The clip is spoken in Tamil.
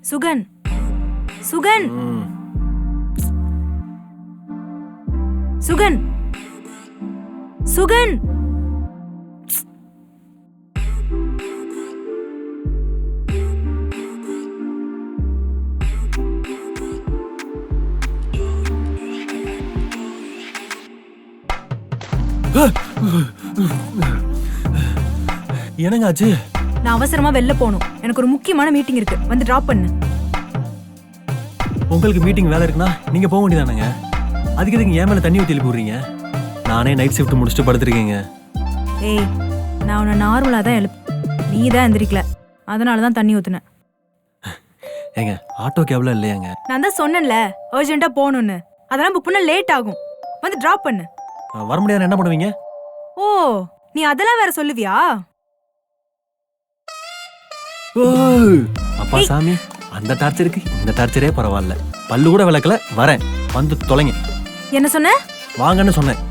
சுகன் சுகன் சுகன் சுகன் என்னங்க ஆச்சு? நான் அவசரமா வெளில போகணும். எனக்கு ஒரு முக்கியமான மீட்டிங் இருக்கு. வந்து டிராப் பண்ணு. உங்களுக்கு மீட்டிங் வேலை இருக்குன்னா நீங்க போக வேண்டியதானங்க. அதுக்கு எதுக்கு ஏன் மேல தண்ணி ஊத்தி எழுப்பி விடுறீங்க? நானே நைட் ஷிஃப்ட் முடிச்சுட்டு படுத்துருக்கேங்க. ஏய், நான் உன்னை நார்மலா தான் நீ தான் எந்திரிக்கல. அதனால தான் தண்ணி ஊத்துனேன். ஏங்க ஆட்டோ கேப்ல இல்லையாங்க? நான் தான் சொன்னேன்ல அர்ஜென்ட்டா போகணும்னு. அதெல்லாம் புக் பண்ண லேட் ஆகும். வந்து டிராப் பண்ணு. வர முடியாது என்ன பண்ணுவீங்க? ஓ, நீ அதெல்லாம் வேற சொல்லுவியா? அப்பா சாமி, அந்த டார்ச்சருக்கு இந்த டார்ச்சரே பரவாயில்ல. பல்லு கூட விளக்கல, வரேன் வந்து தொலைங்க. என்ன சொன்ன? வாங்கன்னு சொன்னேன்.